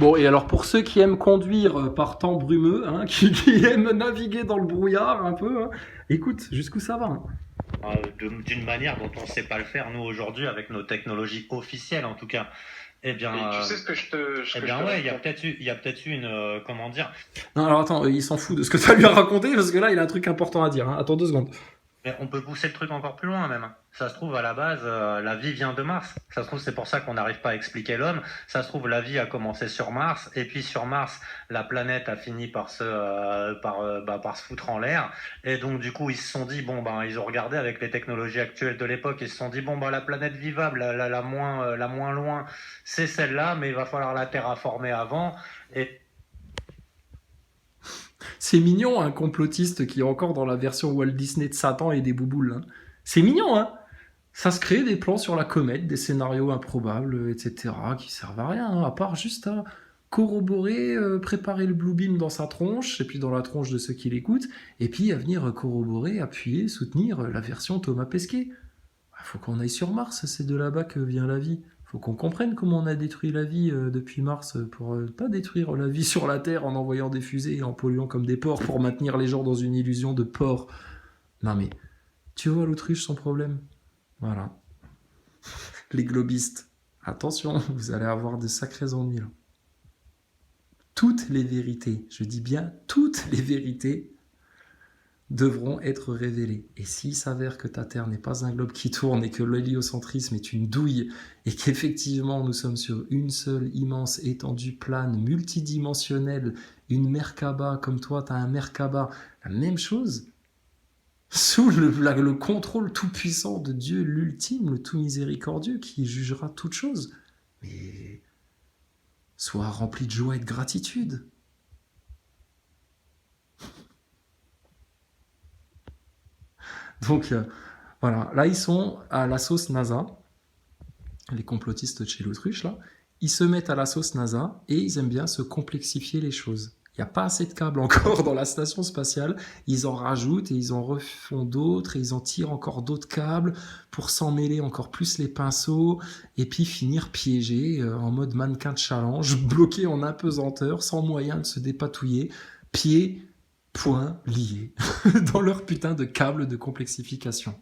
Bon, et alors pour ceux qui aiment conduire par temps brumeux, hein, qui aiment naviguer dans le brouillard un peu, hein, écoute, jusqu'où ça va, hein. D'une manière dont on ne sait pas le faire, nous, aujourd'hui, avec nos technologies officielles, en tout cas. Eh bien, Et tu sais ce eh que je te bien ouais, réponds? il y a peut-être eu une, comment dire, Non, alors attends, il s'en fout de ce que tu lui as raconté, parce que là, il a un truc important à dire, hein. Attends 2 secondes. mais on peut pousser le truc encore plus loin même. Ça se trouve, à la base, la vie vient de Mars. Ça se trouve, c'est pour ça qu'on n'arrive pas à expliquer l'homme. Ça se trouve, la vie a commencé sur Mars, et puis sur Mars, la planète a fini par se foutre en l'air. Et donc, du coup, ils se sont dit, bon, ben, ils ont regardé avec les technologies actuelles de l'époque, ils se sont dit, bon, ben, la planète vivable, la moins loin, c'est celle-là, mais il va falloir la terraformer avant. Et C'est mignon, un complotiste qui est encore dans la version Walt Disney de Satan et des bouboules, hein. C'est mignon, hein. Ça se crée des plans sur la comète, des scénarios improbables, etc., qui servent à rien, hein, à part juste à corroborer, préparer le blue beam dans sa tronche, et puis dans la tronche de ceux qui l'écoutent, et puis à venir corroborer, appuyer, soutenir la version Thomas Pesquet. Il faut qu'on aille sur Mars, c'est de là-bas que vient la vie. Faut qu'on comprenne comment on a détruit la vie depuis Mars pour pas détruire la vie sur la Terre en envoyant des fusées et en polluant comme des porcs pour maintenir les gens dans une illusion de porc. Non mais, tu vois l'autruche son problème. Voilà. Les globistes. Attention, vous allez avoir de sacrés ennuis là. Toutes les vérités, je dis bien toutes les vérités, devront être révélées. Et s'il s'avère que ta Terre n'est pas un globe qui tourne et que l'héliocentrisme est une douille et qu'effectivement nous sommes sur une seule immense étendue plane multidimensionnelle, une Merkaba, comme toi tu as un Merkaba, la même chose, sous le contrôle tout-puissant de Dieu, l'ultime, le tout miséricordieux, qui jugera toute chose. Mais sois rempli de joie et de gratitude. Donc voilà, là ils sont à la sauce NASA, les complotistes de chez l'autruche là, ils se mettent à la sauce NASA et ils aiment bien se complexifier les choses. Il n'y a pas assez de câbles encore dans la station spatiale, ils en rajoutent et ils en refont d'autres et ils en tirent encore d'autres câbles pour s'en mêler encore plus les pinceaux et puis finir piégés en mode mannequin de challenge, bloqués en apesanteur, sans moyen de se dépatouiller, pieds, poings liés dans leur putain de câble de complexification.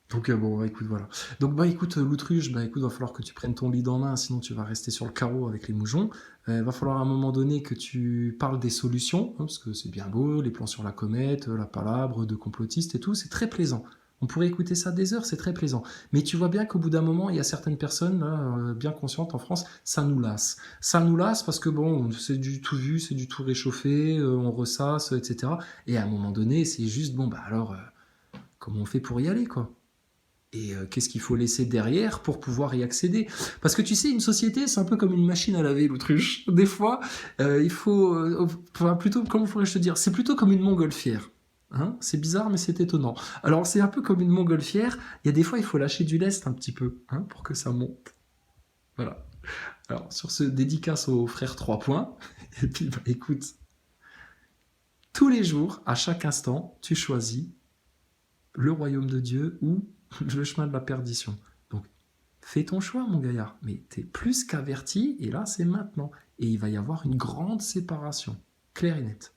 Donc bon, bah, écoute, voilà. Donc bah écoute, l'autruche, bah écoute, va falloir que tu prennes ton lead en main, sinon tu vas rester sur le carreau avec les moujons. Va falloir à un moment donné que tu parles des solutions, hein, parce que c'est bien beau, les plans sur la comète, la palabre de complotiste et tout, c'est très plaisant. On pourrait écouter ça des heures, c'est très plaisant. Mais tu vois bien qu'au bout d'un moment, il y a certaines personnes, là, bien conscientes en France, ça nous lasse. Ça nous lasse parce que bon, c'est du tout vu, c'est du tout réchauffé, on ressasse, etc. Et à un moment donné, c'est juste, bon, bah alors, comment on fait pour y aller, quoi? Et qu'est-ce qu'il faut laisser derrière pour pouvoir y accéder? Parce que tu sais, une société, c'est un peu comme une machine à laver, l'autruche. Des fois, il faut... enfin, plutôt, comment pourrais-je te dire? C'est plutôt comme une montgolfière. Hein, c'est bizarre, mais c'est étonnant. Alors, c'est un peu comme une montgolfière. Il y a des fois, il faut lâcher du lest un petit peu, hein, pour que ça monte. Voilà. Alors, sur ce dédicace au frère 3 points. Et puis, bah, écoute, tous les jours, à chaque instant, tu choisis le royaume de Dieu ou le chemin de la perdition. Donc, fais ton choix, mon gaillard. Mais t'es plus qu'averti, et là, c'est maintenant. Et il va y avoir une grande séparation, claire et nette.